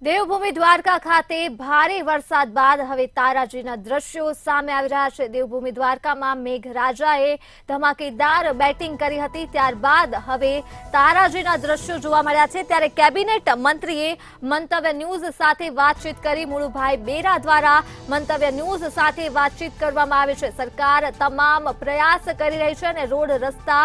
દેવભૂમિ દ્વારકા ખાતે ભારે વરસાદ બાદ હવે તારાજીના દ્રશ્યો સામે આવી રહ્યા છે। દેવભૂમિ દ્વારકામાં મેઘરાજાએ ધમાકેદાર બેટિંગ કરી હતી, ત્યારબાદ હવે તારાજીના દ્રશ્યો જોવા મળ્યા છે। ત્યારે કેબિનેટ મંત્રીએ મંતવ્ય ન્યૂઝ સાથે વાતચીત કરી। મુળુભાઈ બેરા દ્વારા મંતવ્ય ન્યૂઝ સાથે વાતચીત કરવામાં આવી છે। સરકાર તમામ પ્રયાસ કરી રહી છે અને રોડ રસ્તા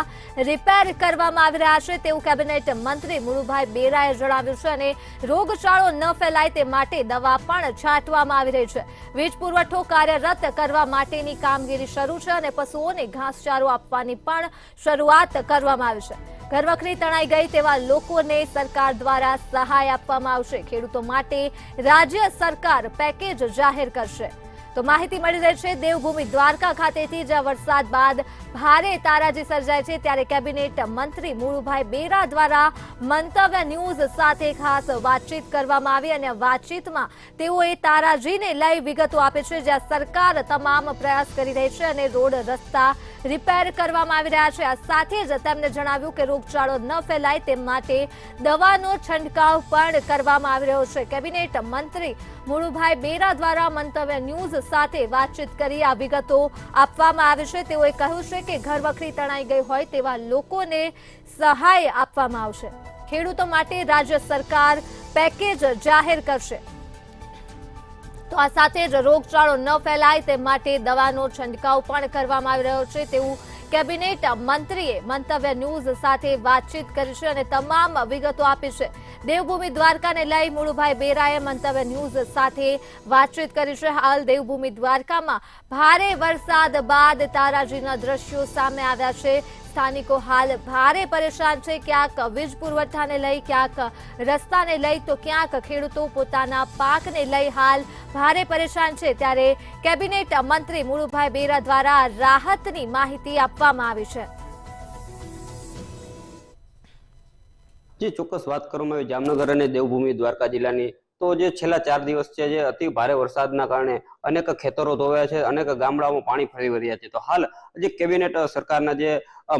રિપેર કરવામાં આવી રહ્યા છે તેવું કેબિનેટ મંત્રી મુળુભાઈ બેરાએ જણાવ્યું છે અને રોગચાળો ન ફેલાય તે માટે દવા પણ છાંટવામાં આવી રહી છે। વીજ પુરવઠો કાર્યરત કરવા માટેની કામગીરી શરૂ છે અને પશુઓને ઘાસચારો આપવાની પણ શરૂઆત કરવામાં આવી છે। ઘરવખરી તણાઈ ગઈ તેવા લોકોને સરકાર દ્વારા સહાય આપવામાં આવશે। ખેડૂતો માટે રાજ્ય સરકાર પેકેજ જાહેર કરશે। તો માહિતી મળી રહી છે દેવભૂમિ દ્વારકા ખાતેથી, જ્યાં વરસાદ બાદ ભારે તારાજી સર્જાય છે ત્યારે કેબિનેટ મંત્રી મુળુભાઈ બેરા દ્વારા મંતવ્ય ન્યૂઝ સાથે ખાસ વાતચીત કરવામાં આવી અને વાતચીતમાં તેઓએ તારાજીને લઈ વિગતો આપી છે, જ્યાં સરકાર તમામ પ્રયાસ કરી રહી છે અને રોડ રસ્તા રિપેર કરવામાં આવી રહ્યા છે। આ સાથે જ તેમણે જણાવ્યું કે રોગચાળો ન ફેલાય તે માટે દવાનો છંટકાવ પણ કરવામાં આવી રહ્યો છે। કેબિનેટ મંત્રી મુળુભાઈ બેરા દ્વારા મંતવ્ય ન્યૂઝ સાથે વાતચીત કરી આ વિગતો આપવામાં આવી છે। તેઓએ કહ્યું છે કે ઘરવખરી તણાઈ ગઈ હોય તેવા લોકોને સહાય આપવામાં આવશે। ખેડૂતો માટે રાજ્ય સરકાર પેકેજ જાહેર કરશે। તો આ સાથે જ રોગચાળો ન ફેલાય તે માટે દવાનો છંટકાવ પણ કરવામાં આવી રહ્યો છે તેવું કેબિનેટ મંત્રીએ મંતવ્ય ન્યૂઝ સાથે વાતચીત કરી છે અને તમામ વિગતો આપી છે। દેવભૂમિ દ્વારકાને લઈ મુળુભાઈ બેરાએ મંતવ્ય ન્યૂઝ સાથે વાતચીત કરી છે। હાલ દેવભૂમિ દ્વારકામાં ભારે વરસાદ બાદ તારાજીના દ્રશ્યો સામે આવ્યા છે। સ્થાનિકો હાલ ભારે પરેશાન છે, ક્યાંક વીજ પુરવઠાને લઈ, ક્યાંક રસ્તાને લઈ, તો ક્યાંક ખેડૂતો પોતાના પાકને લઈ હાલ ભારે પરેશાન છે। ત્યારે કેબિનેટ મંત્રી મુળુભાઈ બેરા દ્વારા રાહતની માહિતી આપવામાં આવી છે। જે ચોક્કસ વાત કરવામાં આવી જામનગર અને દેવભૂમિ દ્વારકા જિલ્લાની, તો જે છેલ્લા 4 દિવસ છે જે અતિ ભારે વરસાદના કારણે અનેક ખેતરો ધોવાયા છે, અનેક ગામડાઓમાં પાણી ફરી વળ્યા છે। તો હાલ જે કેબિનેટ સરકારના જે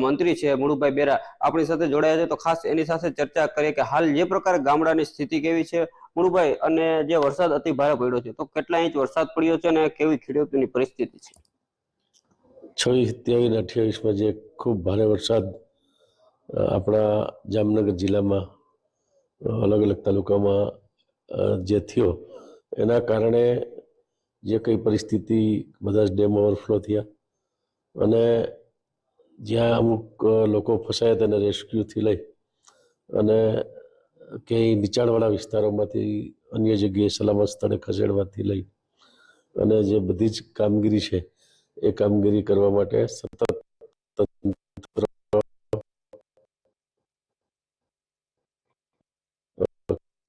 મંત્રી છે મુળુભાઈ બેરા આપણી સાથે જોડાયા છે, તો ખાસ એની સાથે ચર્ચા કરીએ કે હાલ જે પ્રકારે ગામડાની સ્થિતિ કેવી છે મુળુભાઈ, અને જે વરસાદ અતિ ભારે પડ્યો છે તો કેટલા ઇંચ વરસાદ પડ્યો છે અને કેવી ખેડૂતોની પરિસ્થિતિ છે? 26, 23 અને 28માં જે ખૂબ ભારે વરસાદ આપણા જામનગર જિલ્લામાં અલગ અલગ તાલુકામાં જે થયો, એના કારણે જે કંઈ પરિસ્થિતિ, બધા જ ડેમ ઓવરફ્લો થયા અને જ્યાં અમુક લોકો ફસાયા તેને રેસ્ક્યુથી લઈ અને ક્યાંય નીચાણવાળા વિસ્તારોમાંથી અન્ય જગ્યાએ સલામત સ્થળે ખસેડવાથી લઈ અને જે બધી જ કામગીરી છે એ કામગીરી કરવા માટે સતત તંત્ર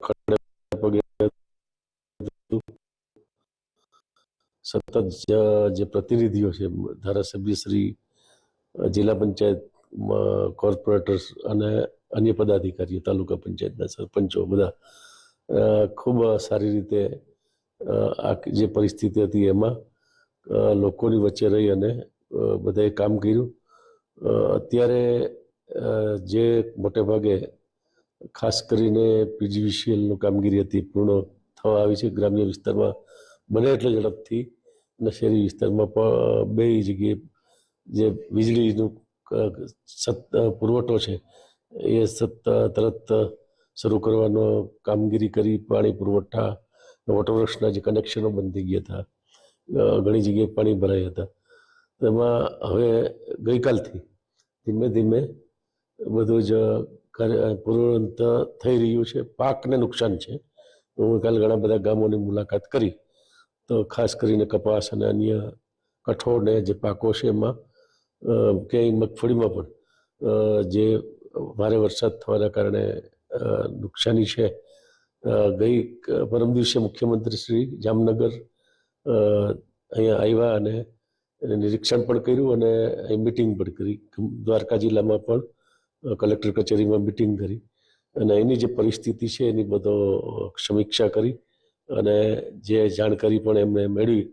ખડે પગે સતત જે પ્રતિનિધિઓ છે, ધારાસભ્યશ્રી, જિલ્લા પંચાયત કોર્પોરેટર્સ અને અન્ય પદાધિકારીઓ, તાલુકા પંચાયતના સરપંચો બધા ખૂબ સારી રીતે આ જે પરિસ્થિતિ હતી એમાં લોકોની વચ્ચે રહી અને બધાએ કામ કર્યું। અત્યારે જે મોટે ભાગે ખાસ કરીને પીજીવીસીએલની કામગીરી હતી પૂર્ણ થવા આવી છે। ગ્રામ્ય વિસ્તારમાં બને એટલે ઝડપથી અને શહેરી વિસ્તારમાં પણ બે જગ્યાએ જે વીજળીનો પુરવઠો છે એ તરત શરૂ કરવાનો કામગીરી કરી। પાણી પુરવઠા, વોટરવર્ક્સના જે કનેક્શનો બંધ થઈ ગયા હતા, ઘણી જગ્યાએ પાણી ભરાયા હતા, તેમાં હવે ગઈકાલથી ધીમે ધીમે બધું જ પૂર્વવંત થઈ રહ્યું છે। પાકને નુકસાન છે, હું કાલે ઘણા બધા ગામોની મુલાકાત કરી તો ખાસ કરીને કપાસ અને અન્ય કઠોળને જે પાકો છે એમાં ક્યાંય મગફળીમાં પણ જે ભારે વરસાદ થવાના કારણે નુકસાની છે। ગઈ પરમ દિવસે મુખ્યમંત્રી શ્રી જામનગર અહીંયા આવ્યા અને નિરીક્ષણ પણ કર્યું અને અહીં મિટિંગ પણ કરી। દ્વારકા જિલ્લામાં પણ કલેક્ટર કચેરીમાં મિટિંગ કરી અને એની જે પરિસ્થિતિ છે એની બધો સમીક્ષા કરી અને જે જાણકારી પણ એમણે મેળવી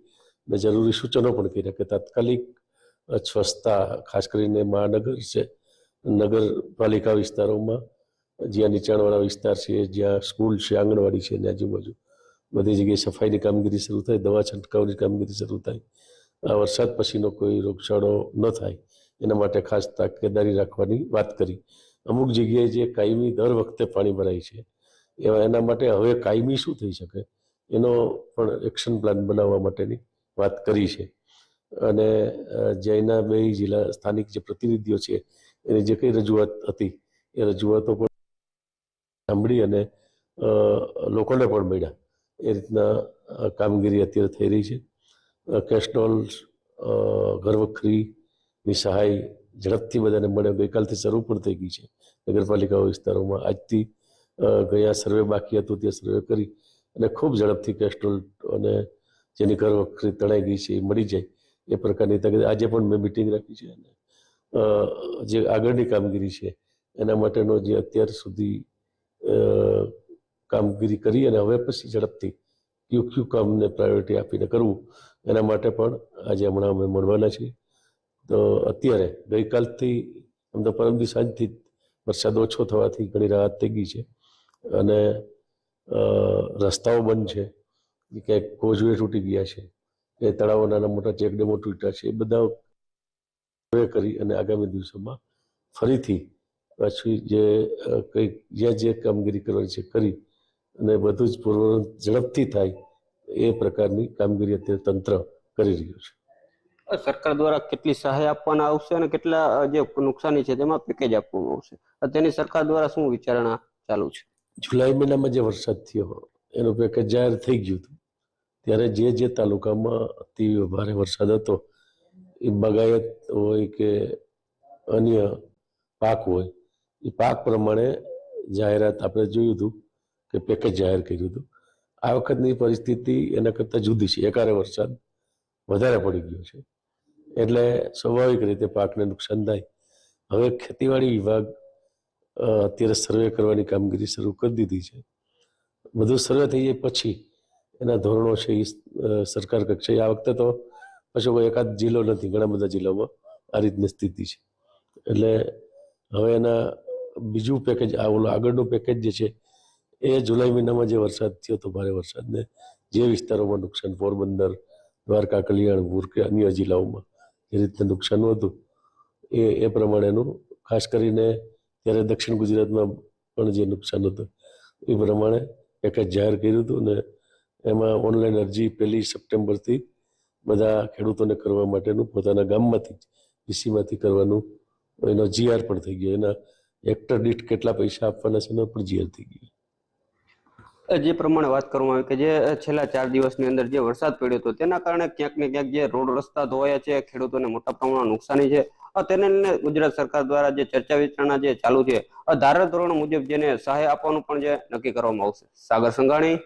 અને જરૂરી સૂચનો પણ કર્યા કે તાત્કાલિક સ્વચ્છતા, ખાસ કરીને મહાનગર છે, નગરપાલિકા વિસ્તારોમાં જ્યાં નીચાણવાળા વિસ્તાર છે, જ્યાં સ્કૂલ છે, આંગણવાડી છે, એની આજુબાજુ બધી જગ્યાએ સફાઈની કામગીરી શરૂ થાય, દવા છંટકાવની કામગીરી શરૂ થાય, આ વરસાદ પછીનો કોઈ રોગચાળો ન થાય એના માટે ખાસ તકેદારી રાખવાની વાત કરી. અમુક જગ્યાએ જે કાયમી દર વખતે પાણી ભરાય છે એના માટે હવે કાયમી શું થઈ શકે એનો પણ એક્શન પ્લાન બનાવવા માટેની વાત કરી છે. અને જયના બે જિલ્લા સ્થાનિક જે પ્રતિનિધિઓ છે એની જે કઈ રજૂઆત હતી એ રજૂઆતો પણ સાંભળી અને લોકોને પણ મળ્યા એ રીતના કામગીરી અત્યારે થઈ રહી છે. કેસ્ટોલ ઘરવખરીની સહાય ઝડપથી બધાને મળે ગઈકાલથી શરૂ પણ થઈ ગઈ છે નગરપાલિકા વિસ્તારોમાં. આજથી ગયા સર્વે બાકી હતું તે સર્વે કરી અને ખૂબ ઝડપથી કેસ્ટોલ અને જેની ઘરવખરી તણાઈ ગઈ છે એ મળી જાય એ પ્રકારની તકે આજે પણ મેં મિટિંગ રાખી છે અને જે આગળની કામગીરી છે એના માટેનો જે અત્યાર સુધી કામગીરી કરી અને હવે પછી ઝડપથી કયું કામને પ્રાયોરિટી આપીને કરવું એના માટે પણ આજે હમણાં અમે મળવાના છીએ. તો અત્યારે ગઈકાલથી આમ તો પરમ દિવસ સાંજથી વરસાદ ઓછો થવાથી ઘણી રાહત થઈ ગઈ છે અને રસ્તાઓ બંધ છે, ક્યાંક કોઝવે તૂટી ગયા છે, એ તળાવો નાના મોટા ચેકડેમો તૂટ્યા છે, એ બધા કરી અને આગામી દિવસોમાં ફરીથી પાછી જે કંઈક જ્યાં જે કામગીરી કરવાની છે કરી અને બધું જ પૂર્વ ઝડપથી થાય એ પ્રકારની કામગીરી અત્યારે તંત્ર કરી રહ્યું છે. સરકાર દ્વારા કેટલી સહાય આપવામાં આવશે અને કેટલા જે નુકસાની છે તેમાં પેકેજ આપવામાં આવશે, તેની સરકાર દ્વારા શું વિચારણા ચાલુ છે? જુલાઈ મહિનામાં જે વરસાદ થયો એનું પેકેજ જાહેર થઈ ગયું હતું ત્યારે જે તાલુકામાં અતિ ભારે વરસાદ હતો એ બાગાયત હોય કે અન્ય પાક હોય એ પાક પ્રમાણે જાહેરાત આપણે જોયું હતું કે પેકેજ જાહેર કર્યું હતું. આ વખતની પરિસ્થિતિ એના કરતાં જુદી છે. એકારે વરસાદ વધારે પડી ગયો છે એટલે સ્વાભાવિક રીતે પાકને નુકસાન થાય. હવે ખેતીવાડી વિભાગ અત્યારે સર્વે કરવાની કામગીરી શરૂ કરી દીધી છે. બધું સર્વે થઈ જાય પછી એના ધોરણો છે એ સરકાર કક્ષાએ. આ વખતે તો પાછો કોઈ એકાદ જિલ્લો નથી, ઘણા બધા જિલ્લામાં આ રીતની સ્થિતિ છે. એટલે હવે એના બીજું પેકેજ આગળનું પેકેજ જે છે એ જુલાઈ મહિનામાં જે વરસાદ થયો હતો ભારે વરસાદને જે વિસ્તારોમાં નુકસાન, પોરબંદર, દ્વારકા, કલ્યાણપુર કે અન્ય જિલ્લાઓમાં જે રીતે નુકસાન હતું એ પ્રમાણેનું ખાસ કરીને ત્યારે દક્ષિણ ગુજરાતમાં પણ જે નુકસાન હતું એ પ્રમાણે પેકેજ જાહેર કર્યું હતું અને એમાં ઓનલાઈન અરજી 1 સપ્ટેમ્બરથી બધા ખેડૂતોને કરવા માટેનું પોતાના ગામમાંથી વીસીમાંથી કરવાનું એનો જીઆર પણ થઈ ગયો. એના હેક્ટર દીઠ કેટલા પૈસા આપવાના છે એનો પણ જીઆર થઈ ગયો. જે પ્રમાણે વાત કરવામાં આવી કે જે છેલ્લા 4 દિવસની અંદર જે વરસાદ પડ્યો હતો તેના કારણે ક્યાંક ને ક્યાંક જે રોડ રસ્તા ધોવાયા છે, ખેડૂતોને મોટા પ્રમાણમાં નુકસાની છે, તેને લઈને ગુજરાત સરકાર દ્વારા જે ચર્ચા વિચારણા જે ચાલુ છે ધારા ધોરણ મુજબ જેને સહાય આપવાનું પણ જે નક્કી કરવામાં આવશે. સાગર સંઘાણી.